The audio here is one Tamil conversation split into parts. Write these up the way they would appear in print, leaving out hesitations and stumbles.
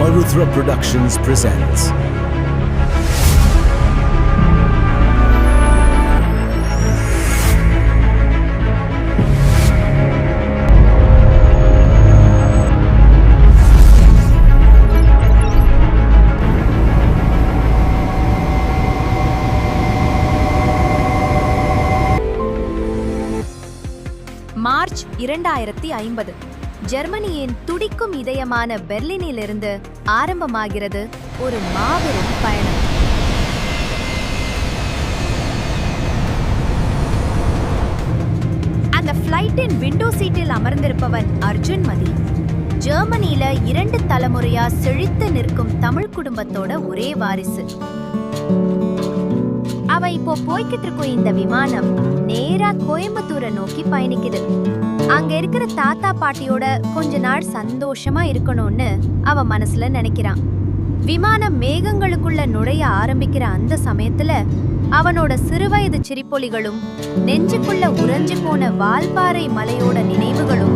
Maruthra Productions presents மார்ச் 2050 ஜெர்மனியின் துடிக்கும் இதயமான பெர்லினிலிருந்து ஆரம்பமாகிறது ஒரு மாபெரும் பயணம். அந்த ஃப்ளைட்டின் விண்டோ சீட்டில் அமர்ந்திருப்பவன் அர்ஜுன் மதி. ஜெர்மனியில 2 தலைமுறையா செழித்து நிற்கும் தமிழ் குடும்பத்தோட ஒரே வாரிசு. அவ இப்போ போய்கிட்டு இருக்கும் இந்த விமானம் நேரா கோயம்புத்தூரை நோக்கி பயணிக்குது. அங்க இருக்கிற தாத்தா பாட்டியோட கொஞ்ச நாள் சந்தோஷமா இருக்கணும்னு அவ மனசுல நினைக்கிறான். விமானம் மேகங்களுக்குள்ள நுழைய ஆரம்பிக்கிற அந்த சமயத்துல அவனோட சிறுவயது சிரிப்பொலிகளும் நெஞ்சுக்குள்ள உறைஞ்சு போன வால்பாறை மலையோட நினைவுகளும்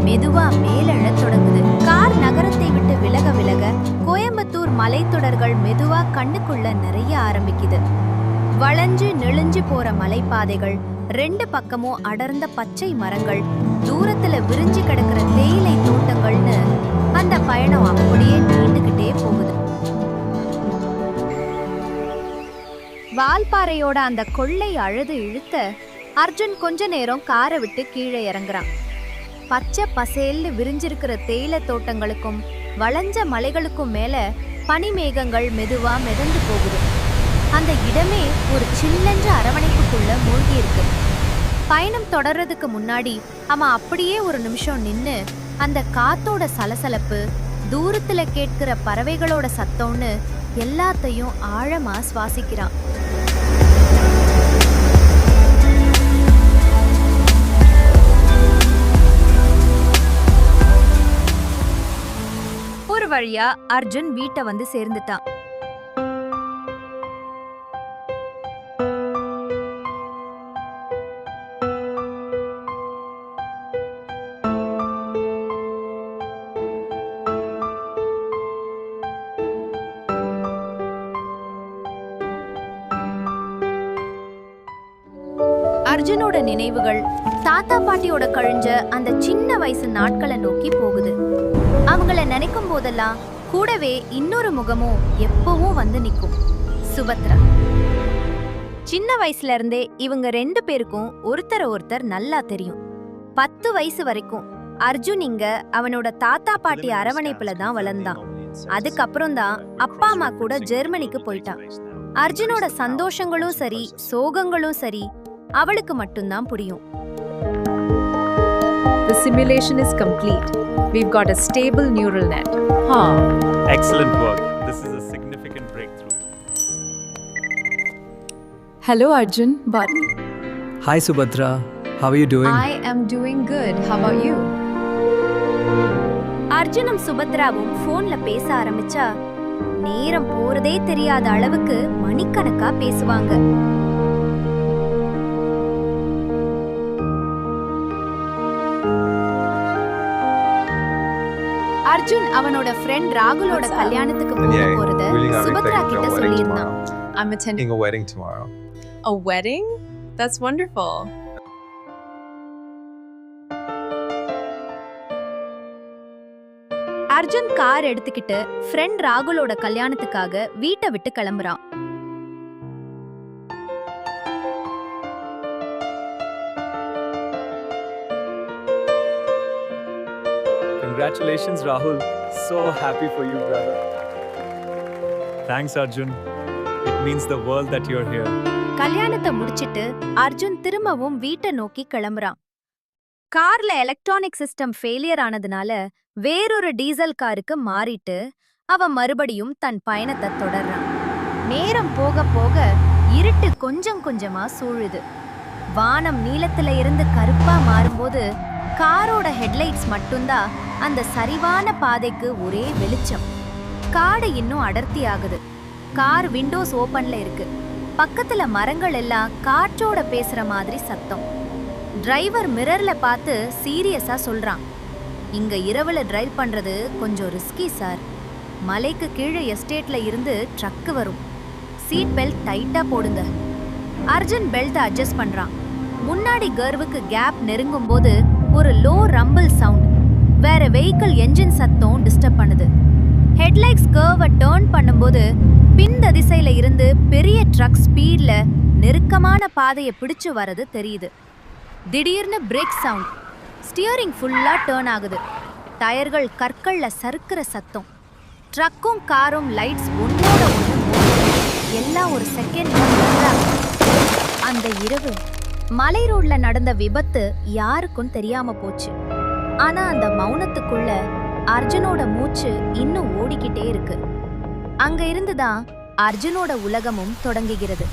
மெதுவா மேலெழத் தொடங்குது. கார் நகரத்தை விட்டு விலக விலக கோயம்புத்தூர் மலைத்தொடர்கள் மெதுவா கண்ணுக்குள்ள நிறைய ஆரம்பிக்குது. வளைஞ்சு நெளிஞ்சு போற மலைப்பாதைகள், 2 பக்கமும் அடர்ந்த பச்சை மரங்கள், தூரத்துல விரிஞ்சு கிடக்கிற தேயிலை தோட்டங்கள்னு அந்த பயணம் அப்படியே நீண்டுகிட்டே போகுது. வால்பாறையோட அந்த கொள்ளை அழுது இழுத்த அர்ஜுன் கொஞ்ச நேரம் காரை விட்டு கீழே இறங்குறான். பச்சை பசேல்னு விரிஞ்சிருக்கிற தேயிலை தோட்டங்களுக்கும் வளைஞ்ச மலைகளுக்கும் மேல பனிமேகங்கள் மெதுவா மிதந்து போகுது. அந்த இடமே ஒரு சில்லென்ற அரவணைப்புக்குள்ள மூழ்கி இருக்கு. பயணம் தொடர்றதுக்கு முன்னாடி அவன் அப்படியே ஒரு நிமிஷம் நின்னு அந்த காத்தோட சலசலப்பு, தூரத்துல கேட்கிற பறவைகளோட சத்தம்னு எல்லாத்தையும் ஆழமா சுவாசிக்கிறான். ஒரு வழியா அர்ஜுன் வீட்டை வந்து சேர்ந்துட்டான். அர்ஜுனோட நினைவுகள் தாத்தா பாட்டியோட கழிஞ்ச அந்த சின்ன வயசு நாட்களை நோக்கி போகுது. அவங்கள நினைக்கும் போதெல்லாம் கூடவே இன்னொரு முகமும் எப்பவும் வந்து நிற்கும், சுபத்ரா. சின்ன வயசுல இருந்தே இவங்க 2 பேருக்கும் ஒருத்தர் நல்லா தெரியும். 10 வயசு வரைக்கும் அர்ஜுன் இங்க அவனோட தாத்தா பாட்டி அரவணைப்புல தான் வளர்ந்தான். அதுக்கப்புறம் தான் அப்பா அம்மா கூட ஜெர்மனிக்கு போயிட்டான். அர்ஜுனோட சந்தோஷங்களும் சரி சோகங்களும் சரி அவளுக்கு மட்டும்தான் புரியும். The simulation is complete. We've got a stable neural net. Excellent work. This is a significant breakthrough. Hello Arjun, but Hi Subhadra, how are you doing? I am doing good. How about you? அர்ஜுனும் சுபத்ராவும் போன்ல பேச ஆரம்பிச்சா நேரம் போறதே தெரியாத அளவுக்கு மணிக்கணக்கா பேசுவாங்க. அர்ஜுன் அவனோட ஃப்ரெண்ட் ராகுலோட கல்யாணத்துக்கு போறத சுபத்ரா கிட்ட சொல்லியிருந்தான். I'm attending a wedding tomorrow. A wedding? That's wonderful. Arjun car எடுத்துக்கிட்டு ஃப்ரெண்ட் ராகுலோட கல்யாணத்துக்காக வீட்டை விட்டு கிளம்புறான். Congratulations, Rahul. So happy for you, brother. Thanks, Arjun. It means the world that you're here. கல்யாணத்தை முடிச்சிட்டு அர்ஜுன் திரும்பவும் வீட்டை நோக்கி கிளம்புறான். கார்ல எலக்ட்ரானிக் சிஸ்டம் ஃபெயிலியர் ஆனதுனால வேறொரு டீசல் காருக்கு மாறிட்டு அவன் மறுபடியும் தன் பயணத்தை தொடர்றான். நேரம் போக போக இருட்டு கொஞ்சம் கொஞ்சமா சூழுது. வானம் நீலத்துல இருந்து கருப்பா மாறும்போது காரோட ஹெட்லைட்ஸ் மட்டும்தான் அந்த சரிவான பாதைக்கு ஒரே வெளிச்சம். காடு இன்னும் அடர்த்தி ஆகுது. கார் விண்டோஸ் ஓபன்ல இருக்கு. பக்கத்துல மரங்கள் எல்லாம் காற்றோட பேசுற மாதிரி சத்தம். டிரைவர் மிரர்ல பார்த்து சீரியஸா சொல்றான், இங்க இரவுல டிரைவ் பண்றது கொஞ்சம் ரிஸ்கி சார். மலைக்கு கீழே எஸ்டேட்ல இருந்து ட்ரக் வரும். சீட் பெல்ட் டைட்டா போடுங்க. அர்ஜுன் பெல்ட் அட்ஜஸ்ட் பண்றான். முன்னாடி கர்வுக்கு கேப் நெருங்கும் போது ஒரு லோ ரம்பிள் சவுண்ட், வேற வெஹிக்கிள் என்ஜின் சத்தம் டிஸ்டர்ப் பண்ணுது. ஹெட்லைட்ஸ் கர்வை டர்ன் பண்ணும்போது பிந்த திசையில இருந்து பெரிய ட்ரக் ஸ்பீட்ல நெருக்கமான பாதையை பிடிச்சு வரது தெரியுது. திடீர்னு பிரேக் சவுண்ட், ஸ்டியரிங் ஃபுல்லா டர்ன் ஆகுது. டயர்கள் கற்கள்ல சறுக்கிற சத்தம். ட்ரக்கும் காரும் லைட்ஸ் ஒன்னோட ஒன்று எல்லாம் ஒரு செகண்ட். அந்த இரவு மலை ரோட்ல நடந்த விபத்து யாருக்கும் தெரியாம போச்சு. ஆனா அந்த மௌனத்துக்குள்ள அர்ஜுனோட மூச்சு இன்னும் ஓடிக்கிட்டே இருக்கு. அங்க இருந்துதான் அர்ஜுனோட உலகமும் தொடங்குகிறது.